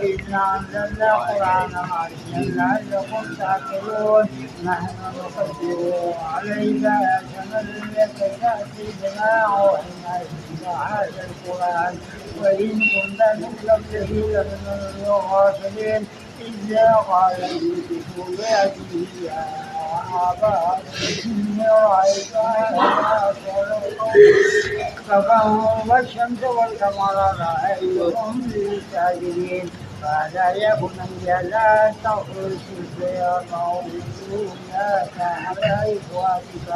إنا أنزلنا قرآنا عربيا لعلكم تعقلون نحن نقدر عليك آياتنا لكي تأتي بما أوحينا إليك هذا القرآن وإن كنت من قبله لمن الغافلين إذ قال يوسف لأبيه يا أبا إني رأيت كفروا والشمس والقمر رأيتهم لي ساجدين قال يا بني لا تخرج فيقولونك على إخوتك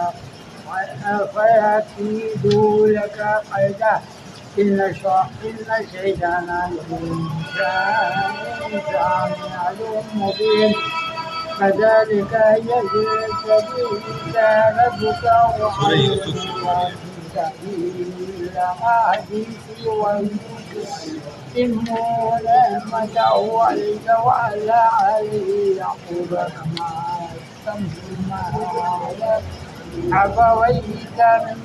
فيكيدوا لك قيدا إن الشيطان للإنسان عدو مبين كذلك يجزي ربك وعلمك الأحاديث ويتم نعمته عليك وعلى آل يعقوب كما أتممنا على أبويك من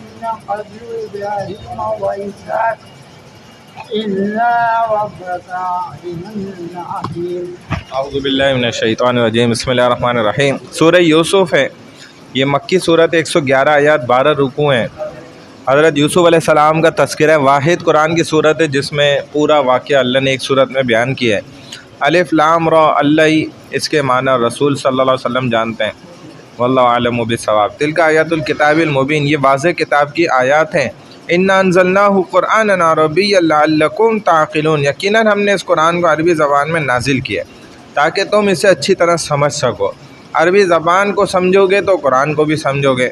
قبل إبراهيم وإسحاق إن ربك عليم حكيم. اعوذ باللہ من الشیطان الرجیم بسم اللہ الرحمن الرحیم. سورہ یوسف ہے، یہ مکی صورت 111 آیات 12 رکوع ہیں. حضرت یوسف علیہ السلام کا تذکرہ واحد قرآن کی صورت ہے جس میں پورا واقعہ اللہ نے ایک صورت میں بیان کیا ہے. الف لام را، اللہ ہی اس کے معنی رسول صلی اللہ علیہ وسلم جانتے ہیں. واللہ عالم بالصواب. تلک آیات الکتاب المبین، یہ واضح کتاب کی آیات ہیں. انا انزلناہ قرآنا عربیا لعلکم تعقلون، یقیناً ہم نے اس قرآن کو عربی زبان میں نازل کیا تاکہ تم اسے اچھی طرح سمجھ سکو. عربی زبان کو سمجھو گے تو قرآن کو بھی سمجھو گے،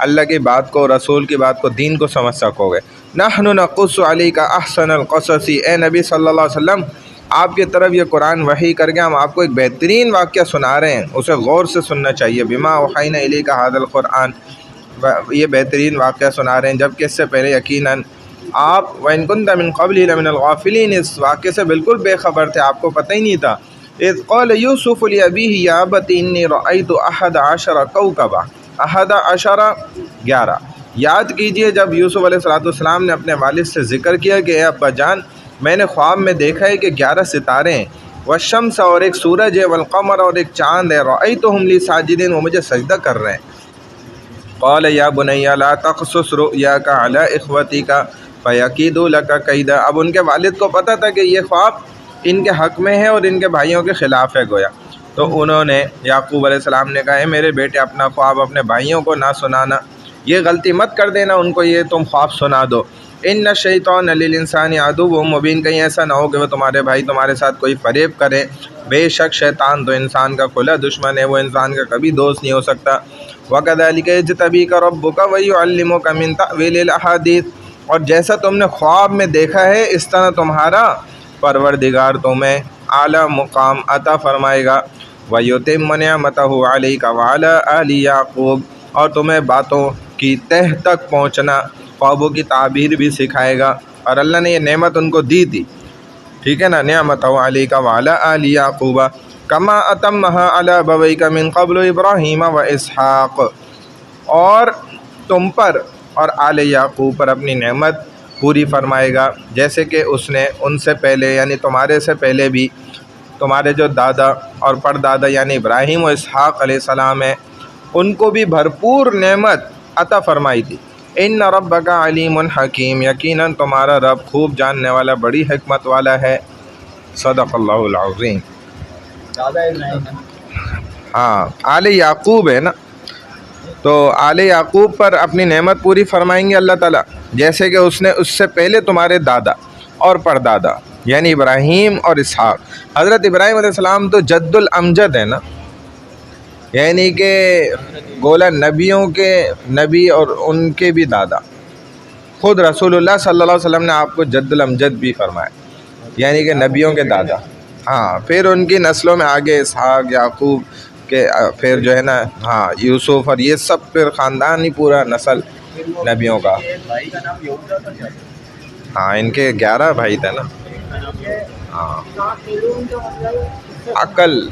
اللہ کی بات کو، رسول کی بات کو، دین کو سمجھ سکو گے. نحن نقص علیک احسن القصص، اے نبی صلی اللہ علیہ وسلم آپ کی طرف یہ قرآن وحی کر کے ہم آپ کو ایک بہترین واقعہ سنا رہے ہیں، اسے غور سے سننا چاہیے. بما اوحینا الیک ھذا القرآن، یہ بہترین واقعہ سنا رہے ہیں جبکہ اس سے پہلے یقیناً آپ وَإِن كُنتَ مِن قَبْلِهِ لَمِنَ الْغَافِلِينَ اس واقعے سے بالکل بے خبر تھے، آپ کو پتہ ہی نہیں تھا. اذ قال یوسف لأبیہ یا ابت انی رأیت 11 کوکبا، 11 یاد کیجئے جب یوسف علیہ السلام نے اپنے والد سے ذکر کیا کہ اے ابا جان میں نے خواب میں دیکھا ہے کہ 11 ستارے ہیں، والشمس اور ایک سورج ہے، والقمر اور ایک چاند ہے، رأیتہم لی ساجدین وہ مجھے سجدہ کر رہے ہیں. قال یا بنی لا تقصص رؤیاک علی اخوتک فیکیدوا لک کیدا. اب ان کے والد کو پتہ تھا کہ یہ خواب ان کے حق میں ہے اور ان کے بھائیوں کے خلاف ہے گویا. تو انہوں نے یعقوب علیہ السلام نے کہا اے میرے بیٹے اپنا خواب اپنے بھائیوں کو نہ سنانا، یہ غلطی مت کر دینا ان کو یہ تم خواب سنا دو. ان الشیطان للانسان عدو مبین، کہیں ایسا نہ ہو کہ وہ تمہارے بھائی تمہارے ساتھ کوئی فریب کرے. بے شک شیطان تو انسان کا کھلا دشمن ہے، وہ انسان کا کبھی دوست نہیں ہو سکتا. وَكَذَلِكَ يَجْتَبِيكَ رَبُّكَ وَيُعَلِّمُكَ مِن تَأْوِيلِ الْأَحَادِيثِ، اور جیسا تم نے خواب میں دیکھا ہے اس طرح تمہارا پروردگار تمہیں اعلیٰ مقام عطا فرمائے گا. وَيُتِمُّ نِعْمَتَهُ عَلَيْكَ وَعَلَىٰ آلِ يَعْقُوبَ، اور تمہیں باتوں کی تہ تک پہنچنا، خوابوں کی تعبیر بھی سکھائے گا. اور اللہ نے یہ نعمت ان کو دی تھی، ٹھیک ہے نا. نعمتہ علیک وعلی آل یعقوب کما اتمہا علی ابویک من قبل ابراہیم و اسحاق، اور تم پر اور آل یعقوب پر اپنی نعمت پوری فرمائے گا جیسے کہ اس نے ان سے پہلے یعنی تمہارے سے پہلے بھی تمہارے جو دادا اور پردادا یعنی ابراہیم و اسحاق علیہ السلام ہیں ان کو بھی بھرپور نعمت عطا فرمائی تھی. ان ربک علیم حکیم، یقیناً تمہارا رب خوب جاننے والا بڑی حکمت والا ہے. صدق اللہ العظیم. ہاں آل یعقوب ہے نا، تو آل یعقوب پر اپنی نعمت پوری فرمائیں گے اللہ تعالیٰ جیسے کہ اس نے اس سے پہلے تمہارے دادا اور پردادا یعنی ابراہیم اور اسحاق. حضرت ابراہیم علیہ السلام تو جد الامجد ہے نا، یعنی کہ گولا نبیوں کے نبی اور ان کے بھی دادا. خود رسول اللہ صلی اللہ علیہ وسلم نے آپ کو جد الامجد بھی فرمایا یعنی کہ نبیوں کے دادا. ہاں پھر ان کی نسلوں میں آگے اسحاق یعقوب کے پھر جو ہے نا ہاں یوسف اور یہ سب پھر خاندان ہی پورا نسل نبیوں کا. ہاں ان کے 11 بھائی تھے نا. ہاں عقل